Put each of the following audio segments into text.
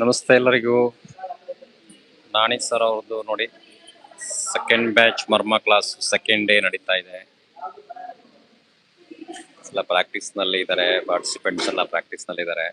ನಮಸ್ತೆ ಎಲ್ಲರಿಗೂ. ನಾಣಿ ಸರ್ ಅವ್ರದ್ದು ನೋಡಿ, ಸೆಕೆಂಡ್ ಬ್ಯಾಚ್ ಮರ್ಮ ಕ್ಲಾಸ್ ಸೆಕೆಂಡ್ ಡೇ ನಡೀತಾ ಇದೆ. ಎಲ್ಲ ಪ್ರಾಕ್ಟೀಸ್ ನಲ್ಲಿ ಇದ್ದಾರೆ, ಪಾರ್ಟಿಸಿಪೆಂಟ್ಸ್ ಎಲ್ಲ ಪ್ರಾಕ್ಟೀಸ್ ನಲ್ಲಿ ಇದ್ದಾರೆ.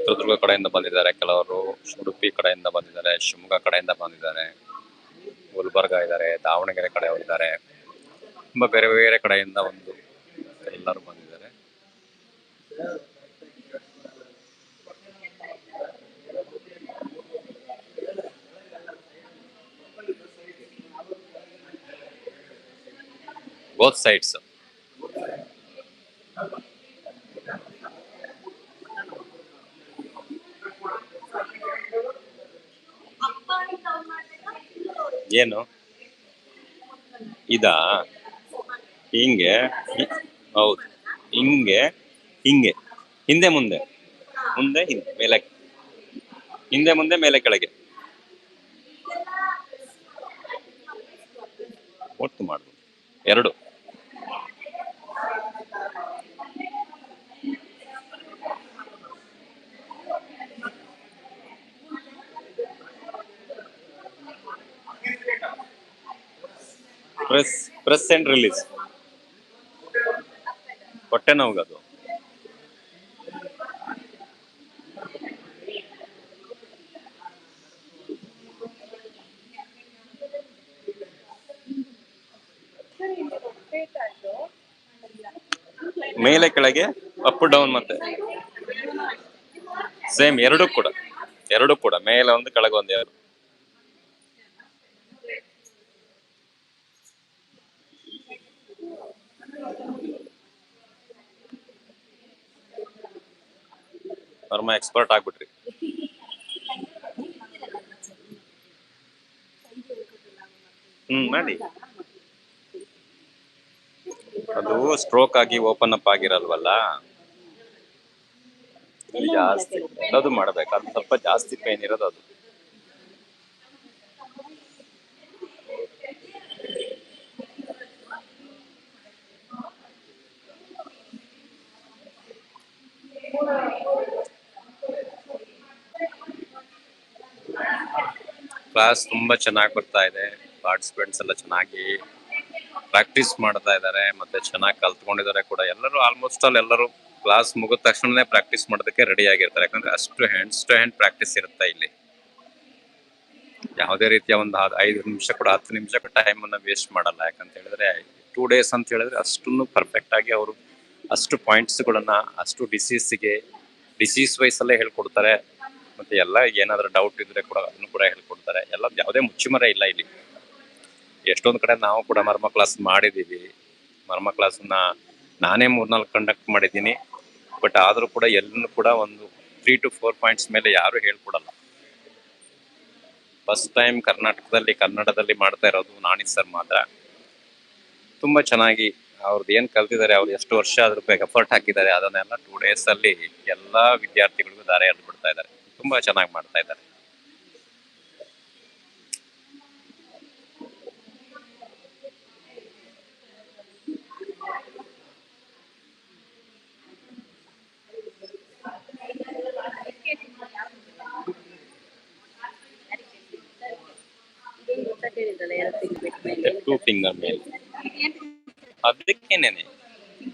ಚಿತ್ರದುರ್ಗ ಕಡೆಯಿಂದ ಬಂದಿದ್ದಾರೆ, ಕೆಲವರು ಉಡುಪಿ ಕಡೆಯಿಂದ ಬಂದಿದ್ದಾರೆ, ಶಿವಮೊಗ್ಗ ಕಡೆಯಿಂದ ಬಂದಿದ್ದಾರೆ, ಗುಲ್ಬರ್ಗ ಇದ್ದಾರೆ, ದಾವಣಗೆರೆ ಕಡೆಯವರಿದ್ದಾರೆ, ತುಂಬಾ ಬೇರೆ ಬೇರೆ ಕಡೆಯಿಂದ ಎಲ್ಲರೂ ಬಂದಿದ್ದಾರೆ. Both sides. ಏನು ಇದಾ? ಹಿಂಗೆ, ಹೌದು, ಹಿಂಗೆ ಹಿಂಗೆ, ಹಿಂದೆ ಮುಂದೆ, ಮುಂದೆ ಹಿಂದೆ, ಮೇಲೆ, ಹಿಂದೆ ಮುಂದೆ, ಮೇಲೆ ಕೆಳಗೆ ಒಟ್ಟು ಮಾಡುದು ಎರಡು. Press and release. ಹೊಟ್ಟೆ ನೋವುಗದು. ಮೇಲೆ ಕೆಳಗೆ, ಅಪ್ ಡೌನ್, ಮತ್ತೆ ಸೇಮ್ ಎರಡು ಕೂಡ ಮೇಲೆ ಒಂದು ಕೆಳಗೆ ಒಂದು ಎರಡು. ವರ್ಮ ಎಕ್ಸ್ಪರ್ಟ್ ಆಗ್ಬಿಟ್ರಿ. ಮಾಡಿ. ಅದು ಸ್ಟ್ರೋಕ್ ಆಗಿ ಓಪನ್ ಅಪ್ ಆಗಿರಲ್ವಲ್ಲ, ಜಾಸ್ತಿ ಎಲ್ಲದು ಮಾಡ್ಬೇಕು. ಅದು ಸ್ವಲ್ಪ ಜಾಸ್ತಿ ಪೇನ್ ಇರೋದು ಅದು. ಕ್ಲಾಸ್ ತುಂಬಾ ಚೆನ್ನಾಗಿ ಬರ್ತಾ ಇದೆ. ಪಾರ್ಟಿಸಿಪೆಂಟ್ಸ್ ಎಲ್ಲ ಚೆನ್ನಾಗಿ ಪ್ರಾಕ್ಟೀಸ್ ಮಾಡ್ತಾ ಇದ್ದಾರೆ, ಮತ್ತೆ ಚೆನ್ನಾಗಿ ಕಲ್ತ್ಕೊಂಡಿದ್ದಾರೆ ಕೂಡ. ಎಲ್ಲರೂ ಆಲ್ಮೋಸ್ಟ್ ಎಲ್ಲರೂ ಕ್ಲಾಸ್ ಮುಗಿದ ತಕ್ಷಣನೇ ಪ್ರಾಕ್ಟೀಸ್ ಮಾಡೋದಕ್ಕೆ ರೆಡಿ ಆಗಿರ್ತಾರೆ. ಯಾಕಂದ್ರೆ ಅಷ್ಟು ಹ್ಯಾಂಡ್ಸ್ ಟು ಹ್ಯಾಂಡ್ ಪ್ರಾಕ್ಟೀಸ್ ಇರುತ್ತೆ ಇಲ್ಲಿ. ಯಾವುದೇ ರೀತಿಯ ಒಂದು 5 ನಿಮಿಷ ಕೂಡ 10 ನಿಮಿಷ ಕೂಡ ಟೈಮ್ ಅನ್ನ ವೇಸ್ಟ್ ಮಾಡಲ್ಲ. ಯಾಕಂತ ಹೇಳಿದ್ರೆ 2 days ಅಂತ ಹೇಳಿದ್ರೆ ಅಷ್ಟನ್ನು ಪರ್ಫೆಕ್ಟ್ ಆಗಿ ಅವರು ಅಷ್ಟು ಪಾಯಿಂಟ್ಸ್ ಗಳನ್ನ ಅಷ್ಟು ಡಿಸೀಸ್ ವೈಸ್ ಅಲ್ಲೇ ಹೇಳ್ಕೊಡ್ತಾರೆ. ಮತ್ತೆ ಎಲ್ಲ ಏನಾದ್ರೂ ಡೌಟ್ ಇದ್ರೆ ಕೂಡ ಅದನ್ನು ಕೂಡ ಹೇಳ್ಕೊಡ್ತಾರೆ. ಎಲ್ಲ ಯಾವುದೇ ಮುಚ್ಚುಮರ ಇಲ್ಲ ಇಲ್ಲಿ. ಎಷ್ಟೊಂದು ಕಡೆ ನಾವು ಕೂಡ ಮರ್ಮ ಕ್ಲಾಸ್ ಮಾಡಿದೀವಿ. ಮರ್ಮ ಕ್ಲಾಸ್ನ ನಾನೇ 3-4 ಕಂಡಕ್ಟ್ ಮಾಡಿದ್ದೀನಿ. ಬಟ್ ಆದ್ರೂ ಕೂಡ ಎಲ್ಲೂ ಕೂಡ ಒಂದು 3 to 4 ಪಾಯಿಂಟ್ಸ್ ಮೇಲೆ ಯಾರು ಹೇಳ್ಕೊಡಲ್ಲ. ಫಸ್ಟ್ ಟೈಮ್ ಕನ್ನಡದಲ್ಲಿ ಮಾಡ್ತಾ ಇರೋದು ನಾಣಿ ಸರ್ ಮಾತ್ರ. ತುಂಬಾ ಚೆನ್ನಾಗಿ ಅವ್ರದ್ದು ಏನ್ ಕಲ್ತಿದ್ದಾರೆ, ಅವ್ರು ಎಷ್ಟು ವರ್ಷ ಅದ್ರ ಬಗ್ಗೆ ಎಫರ್ಟ್ ಹಾಕಿದ್ದಾರೆ, ಅದನ್ನೆಲ್ಲ 2 days ಅಲ್ಲಿ ಎಲ್ಲಾ ವಿದ್ಯಾರ್ಥಿಗಳಿಗೂ ದಾರಿ ಎರೆದು ಬಿಡ್ತಾ ಇದ್ದಾರೆ. ತುಂಬಾ ಚೆನ್ನಾಗಿ ಮಾಡ್ತಾ ಇದ್ದಾರೆ. ಟೂ ಫಿಂಗರ್ ಮೇಲೆ ಅದಕ್ಕೇನೇನೆ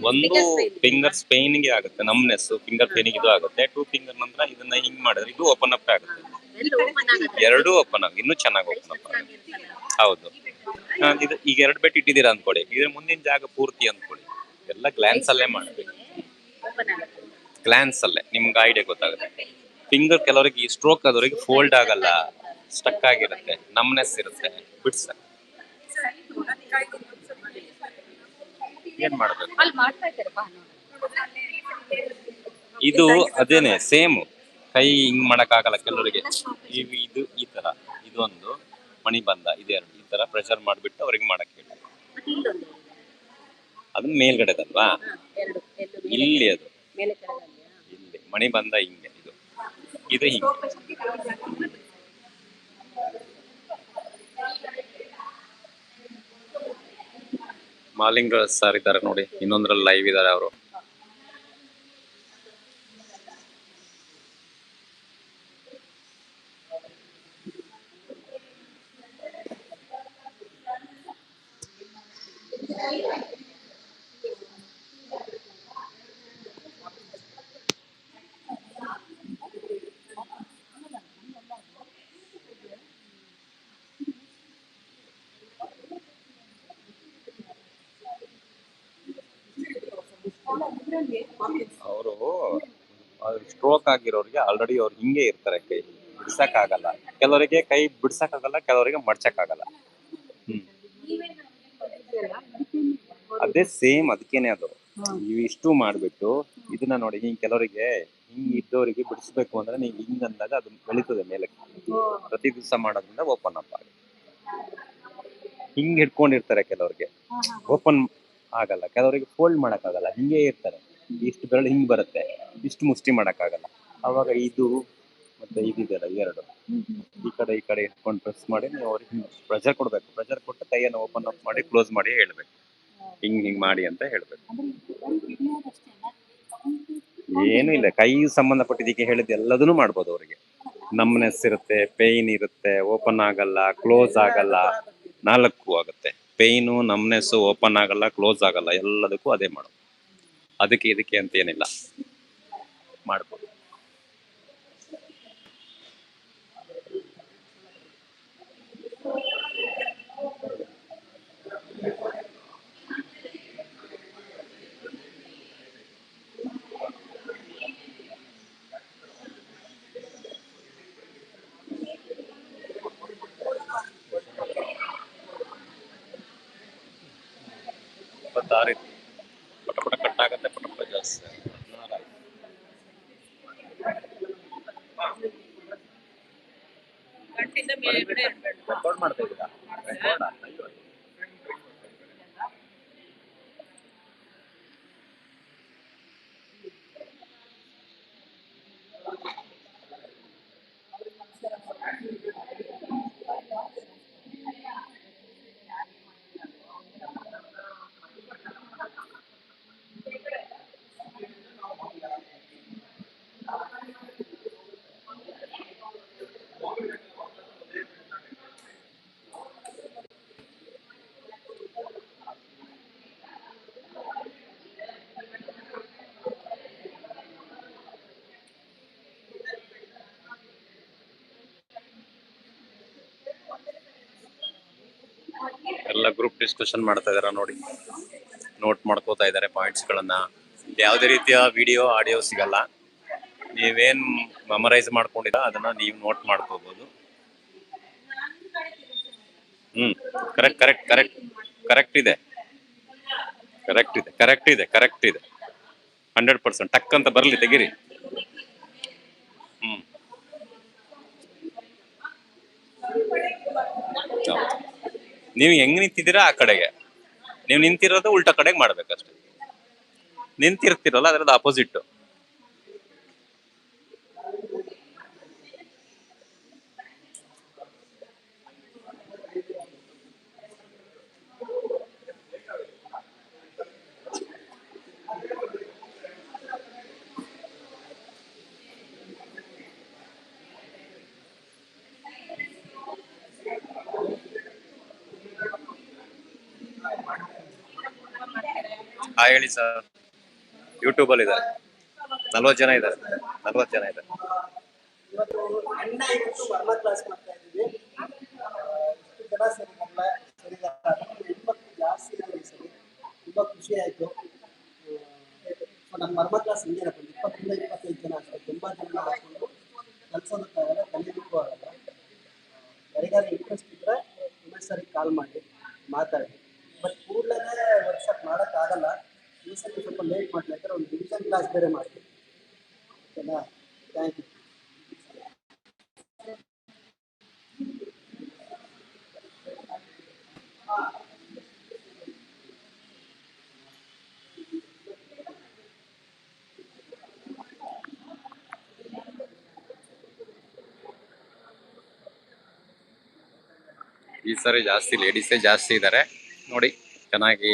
ಒಂದು ಫಿಂಗರ್ ಸ್ಪೈನ್ಗೆ ಆಗುತ್ತೆ, ನಮ್ನೆಸ್ ಫಿಂಗರ್ ಪೇನಿಗೆ ಇದು ಆಗುತ್ತೆ. 2 ಫಿಂಗರ್ ನಂತರ ಇದನ್ನ ಹಿಂಗ್ ಮಾಡಿದ್ರೆ ಇದು ಓಪನ್ ಅಪ್ ಆಗುತ್ತೆ. ಎರಡೂ ಓಪನ್ ಆಗಿ ಇನ್ನೂ ಚೆನ್ನಾಗಿ ಓಪನ್ ಅಪ್ ಆಗುತ್ತೆ. ಹೌದು. ಇದು ಈಗ 2 ಬೆಟ್ ಇಟ್ಟಿದ್ದೀರಾ ಅಂದ್ಕೊಳ್ಳಿ, ಇದ್ರ ಮುಂದಿನ ಜಾಗ ಪೂರ್ತಿ ಅಂದ್ಕೊಳ್ಳಿ, ಎಲ್ಲ ಗ್ಲಾನ್ಸ್ ಅಲ್ಲೇ ಮಾಡ್ಬೇಕು. ಗ್ಲಾನ್ಸ್ ಅಲ್ಲೇ ನಿಮ್ಗೆ ಐಡಿಯಾ ಗೊತ್ತಾಗುತ್ತೆ. ಫಿಂಗರ್ ಕೆಲವರಿಗೆ ಸ್ಟ್ರೋಕ್ ಆದವರಿಗೆ ಫೋಲ್ಡ್ ಆಗಲ್ಲ, ಸ್ಟಕ್ ಆಗಿರುತ್ತೆ, ನಮ್ನೆಸ್ ಇರುತ್ತೆ, ಬಿಡ್ಸ ಏನ್ ಮಾಡ್ಬೇಕು? ಅಲ್ಲಿ ಮಾಡ್ತಾ ಇದ್ದಾರೆ ಬಾ ನೋಡು. ಇದು ಅದೇನೆ ಸೇಮ್. ಕೈ ಹಿಂಗ್ ಮಾಡಕ್ಕಾಗಲ್ಲ ಕೆಲವರಿಗೆ. ಇದು ಈ ತರ ಇದೊಂದು ಮಣಿಬಂಧ ಇದೆರಡು ಈ ತರ ಪ್ರೆಷರ್ ಮಾಡ್ಬಿಟ್ಟು ಅವ್ರಿಗೆ ಮಾಡಕ್ ಹೇಳಿ. ಮತ್ತೆ ಇಲ್ಲೊಂದು ಅದು ಮೇಲ್ಗಡೆದಲ್ವಾ? ಎರಡು ಇಲ್ಲಿ ಅದು ಮೇಲೆ ಕೆಳಗಲ್ಲೆಯಾ? ಇಲ್ಲಿ ಮಣಿಬಂಧ ಹಿಂಗೆ ಇದು ಹಿಂಗೆ. ಮಾಲಿಂಗ ಸರ್ ಇದ್ದಾರೆ ನೋಡಿ, ಇನ್ನೊಂದ್ರಲ್ಲಿ ಲೈವ್ ಇದ್ದಾರೆ ಅವರು. ಅವರು ಸ್ಟ್ರೋಕ್ ಆಗಿರೋರಿಗೆ ಆಲ್ರೆಡಿ ಅವ್ರು ಹಿಂಗೆ ಇರ್ತಾರೆ, ಕೈ ಬಿಡ್ಸಕ್ ಆಗಲ್ಲ. ಕೆಲವರಿಗೆ ಕೈ ಬಿಡ್ಸಕ್ ಆಗಲ್ಲ, ಕೆಲವರಿಗೆ ಮಡ್ಚಕ್ ಆಗಲ್ಲ. ಅದೇ ಸೇಮ್ ಅದಕ್ಕೇನೆ ಅದು. ಇವಿಷ್ಟು ಮಾಡ್ಬಿಟ್ಟು ಇದನ್ನ ನೋಡಿ, ಹಿಂಗ್ ಕೆಲವರಿಗೆ ಹಿಂಗ್ ಇದ್ದವರಿಗೆ ಬಿಡಿಸ್ಬೇಕು ಅಂದ್ರೆ ನೀವು ಹಿಂಗ್ ಅಂದಾಗ ಅದು ಬೆಳೀತದೆ ಮೇಲೆ. ಪ್ರತಿ ದಿವಸ ಮಾಡೋದ್ರಿಂದ ಓಪನ್ ಅಪ್ ಆಗುತ್ತೆ. ಹಿಂಗ್ ಹಿಡ್ಕೊಂಡಿರ್ತಾರೆ ಕೆಲವರಿಗೆ, ಓಪನ್ ಆಗಲ್ಲ. ಕೆಲವರಿಗೆ ಫೋಲ್ಡ್ ಮಾಡಕ್ ಆಗಲ್ಲ, ಹಿಂಗೆ ಇರ್ತಾರೆ. ಇಷ್ಟು ಬೆರಳು ಹಿಂಗ್ ಬರುತ್ತೆ, ಇಷ್ಟು ಮುಷ್ಟಿ ಮಾಡಕ್ ಆಗಲ್ಲ. ಅವಾಗ ಇದು ಮತ್ತೆ ಇದಿದೆಯಲ್ಲ ಎರಡು ಈ ಕಡೆ ಇಟ್ಕೊಂಡು ಪ್ರೆಸ್ ಮಾಡಿ ನೀವು ಅವ್ರಿಗೆ ಪ್ರೆಷರ್ ಕೊಡ್ಬೇಕು. ಪ್ರೆಷರ್ ಕೊಟ್ಟು ಕೈಯನ್ನು ಓಪನ್ ಅಪ್ ಮಾಡಿ ಕ್ಲೋಸ್ ಮಾಡಿ ಹೇಳ್ಬೇಕು, ಹಿಂಗ್ ಮಾಡಿ ಅಂತ ಹೇಳ್ಬೇಕು. ಏನು ಇಲ್ಲ, ಕೈ ಸಂಬಂಧಪಟ್ಟಿದ್ದಕ್ಕೆ ಹೇಳಿದ ಎಲ್ಲದನ್ನು ಮಾಡ್ಬೋದು ಅವರಿಗೆ. ನಮ್ನೆಸ್ ಇರುತ್ತೆ, ಪೇಯ್ನ್ ಇರುತ್ತೆ, ಓಪನ್ ಆಗಲ್ಲ, ಕ್ಲೋಸ್ ಆಗಲ್ಲ, 4 ಆಗುತ್ತೆ. ಪೇಯ್ನು, ನಮ್ನೆಸ್, ಓಪನ್ ಆಗಲ್ಲ, ಕ್ಲೋಸ್ ಆಗಲ್ಲ, ಎಲ್ಲದಕ್ಕೂ ಅದೇ ಮಾಡೋದು. ಅದಕ್ಕೆ ಇದಕ್ಕೆ ಅಂತ ಏನಿಲ್ಲ, ಮಾಡ್ಬೋದು. ಪಟ ಪಟ ಕಟ್ಟಾಗತ್ತೆ, ಪಟ ಪಟ ಜಾಸ್ತಿ ರೆಕಾರ್ಡ್ ಮಾಡ್ತಾ ಇದ್ದೀರಾ? ಎಲ್ಲ ಗ್ರೂಪ್ ಡಿಸ್ಕಷನ್ ಮಾಡ್ತಾ ಇದಾರ ನೋಡಿ, ನೋಟ್ ಮಾಡ್ಕೋತಾ ಇದ್ದಾರೆ ಪಾಯಿಂಟ್ಸ್ ಗಳನ್ನ. ಯಾವುದೇ ರೀತಿಯ ವಿಡಿಯೋ ಆಡಿಯೋ ಸಿಗಲ್ಲ, ನೀವೇನ್ ಮೆಮರೈಸ್ ಮಾಡ್ಕೊಂಡಿರ ಅದನ್ನ ನೀವು ನೋಟ್ ಮಾಡ್ಕೋಬಹುದು. ಕರೆಕ್ಟ್ ಕರೆಕ್ಟ್ ಕರೆಕ್ಟ್ ಕರೆಕ್ಟ್ ಇದೆ, ಕರೆಕ್ಟ್ ಇದೆ, ಕರೆಕ್ಟ್ ಇದೆ, ಕರೆಕ್ಟ್ ಇದೆ. 100% ಟಕ್ ಅಂತ ಬರ್ಲಿ, ತೆಗೀರಿ. ನೀವು ಹೆಂಗ್ ನಿಂತಿದ್ದೀರಾ ಆ ಕಡೆಗೆ, ನೀವು ನಿಂತಿರೋದು ಉಲ್ಟಾ ಕಡೆಗೆ ಮಾಡ್ಬೇಕಷ್ಟೇ. ನಿಂತಿರ್ತಿರಲ್ಲ ಅದ್ರದ್ದು ಅಪೋಸಿಟ್. ಹೇಳಿ ಸರ್. ಯೂಟ್ಯೂಬ್ ಅಲ್ಲಿ ಇದ್ದಾರೆ, 40 ಜನ ಇದ್ದಾರೆ, 40 ಜನ ಇದ್ದಾರೆ. ಕ್ಲಾಸ್ ಮಾಡ್ತಾ ಇದ್ದೀವಿ. ಇಷ್ಟು ಜನ ಜಾಸ್ತಿ ಸರಿ, ತುಂಬಾ ಖುಷಿ ಆಯ್ತು. ನಮ್ಮ ವರ್ಮ ಕ್ಲಾಸ್ ಹಿಂಗೇನಪ್ಪ, 20 ರಿಂದ 25 ಜನ ಅಷ್ಟೇ. ತುಂಬಾ ಜನ ಹಾಕೊಂಡು ಕಲ್ಸೋದಕ್ಕಾಗಲ್ಲ, ಕಲಿಯೋದಕ್ಕೂ ಆಗಲ್ಲ. ಯಾರಿಗಾದ್ರೂ ಇಂಟ್ರೆಸ್ಟ್ ಇದ್ರೆ ಇನ್ನೊಂದು ಸರಿ ಕಾಲ್ ಮಾಡಿ ಮಾತಾಡಿ. ಬಟ್ ಕೂಡಲೇ ಅಕ್ಸೆಪ್ಟ್ ಮಾಡೋಕ್ಕಾಗಲ್ಲ. ಈ ಸತಿ ಸ್ವಲ್ಪ ಲೇಟ್ ಮಾಡ್ಬೇಕಾದ್ರೆ ಒಂದು ಡಿವಿಷನ್ ಕ್ಲಾಸ್ ಬೇರೆ ಮಾಡ್ತೀವಿ. ಓಕೆನಾ? Thank you. ಈ ಸರಿ ಜಾಸ್ತಿ ಲೇಡೀಸೇ ಜಾಸ್ತಿ ಇದ್ದಾರೆ ನೋಡಿ. ಚೆನ್ನಾಗಿ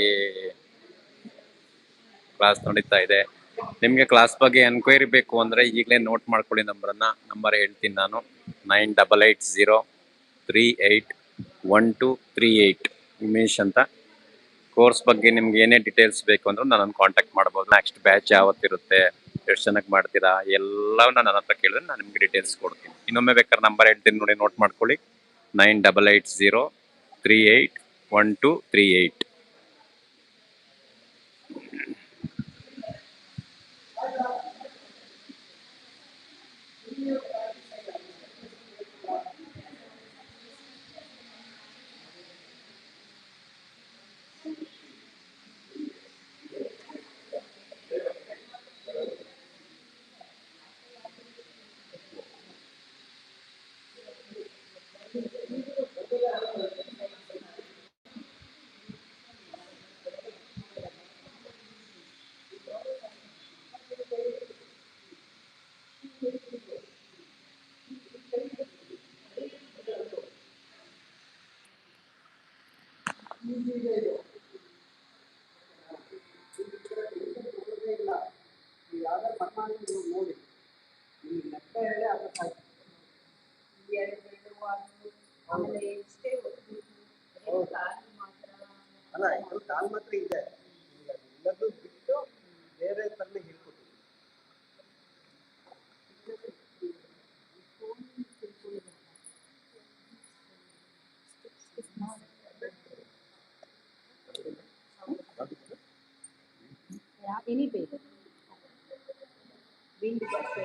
ಕ್ಲಾಸ್ ನಡೀತಾ ಇದೆ. ನಿಮಗೆ ಕ್ಲಾಸ್ ಬಗ್ಗೆ ಎನ್ಕ್ವೈರಿ ಬೇಕು ಅಂದರೆ ಈಗಲೇ ನೋಟ್ ಮಾಡ್ಕೊಳ್ಳಿ ನಂಬರ್ ಹೇಳ್ತೀನಿ ನಾನು. 9880381238 ಉಮೇಶ್ ಅಂತ. ಕೋರ್ಸ್ ಬಗ್ಗೆ ನಿಮ್ಗೆ ಏನೇ ಡೀಟೇಲ್ಸ್ ಬೇಕು ಅಂದ್ರೂ ನನ್ನನ್ನು ಕಾಂಟ್ಯಾಕ್ಟ್ ಮಾಡ್ಬೋದು. ನೆಕ್ಸ್ಟ್ ಬ್ಯಾಚ್ ಯಾವತ್ತಿರುತ್ತೆ, ಎಷ್ಟು ಜನಕ್ಕೆ ಮಾಡ್ತೀರಾ, ಎಲ್ಲವನ್ನ ನನ್ನ ಹತ್ರ ಕೇಳಿದ್ರೆ ನಾನು ನಿಮ್ಗೆ ಡೀಟೇಲ್ಸ್ ಕೊಡ್ತೀನಿ. ಇನ್ನೊಮ್ಮೆ ಬೇಕಾದ್ರೆ ನಂಬರ್ ಹೇಳ್ತೀನಿ ನೋಡಿ, ನೋಟ್ ಮಾಡ್ಕೊಳ್ಳಿ. 9880381238. ಯಾವ್ದಾದ್ರು ಪರ್ಮಾಣು ನೀವು ನೋಡಿ ನಿಮ್ಗೆ ಲೆಕ್ಕ ಹೇಳಿ ಅರ್ಥ ಆಯ್ತು. ಆಮೇಲೆ ಎಷ್ಟೇ ಕಾಲು ಮಾತ್ರ ಅಲ್ಲ ಇದು ಕಾಲ್ ಮಾತ್ರ ಇದೆ, ಈಗ ಎಲ್ಲದೂ ಬಿಟ್ಟು ಬೇರೆ ಥರನೇ ಹೇಳ್ಕೊಟ್ಟಿದ್ದೀನಿ. ಎನಿ ಬೇಗ ವಿಂಡ್ ಜಾಸ್ತಿ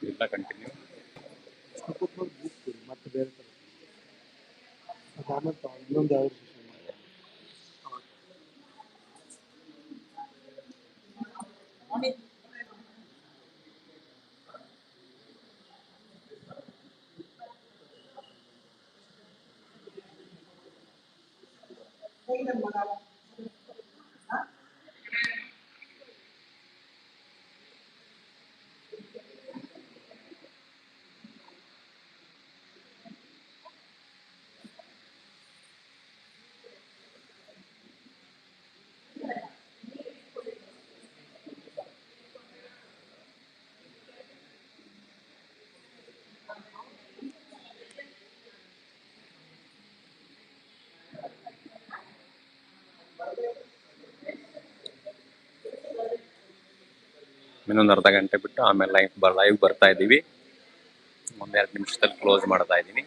ಇಲ್ಲ ಕಂಟಿನ್ಯೂ. ಮತ್ತೆ ಬೇರೆ ಥರ ಆಮೇಲೆ ಇನ್ನೊಂದು ಯಾವ್ದು ಇನ್ನೊಂದು ಅರ್ಧ ಗಂಟೆ ಬಿಟ್ಟು ಆಮೇಲೆ ಲೈವ್ ಬರ್ತಾ ಇದ್ದೀವಿ. ಒಂದೆರಡು ನಿಮಿಷದಲ್ಲಿ ಕ್ಲೋಸ್ ಮಾಡ್ತಾ ಇದ್ದೀನಿ.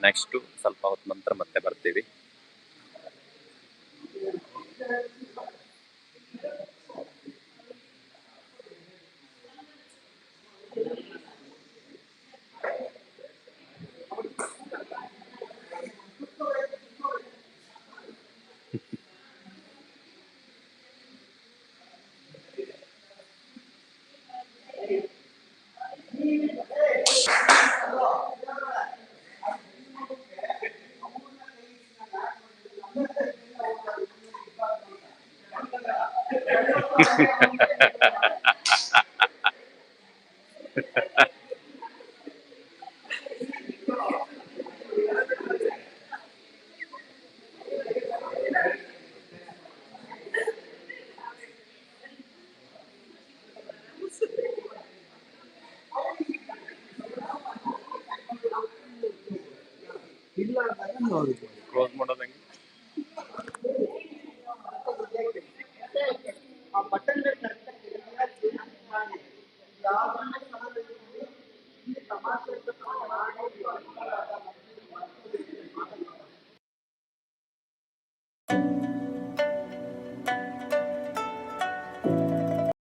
ನೆಕ್ಸ್ಟು ಸ್ವಲ್ಪ ಹೊತ್ತು ನಂತರ ಮತ್ತೆ ಬರ್ತೀವಿ. ಇಲ್ಲ ಅಂದಾಗ ನೋಡಿದ್ವಿ. ಕ್ಲೋಸ್ ಮಾಡೋದಂಗೆ ಆ ಬಟನ್ ಕರೆಕ್ಟಾಗಿ ಯಾವ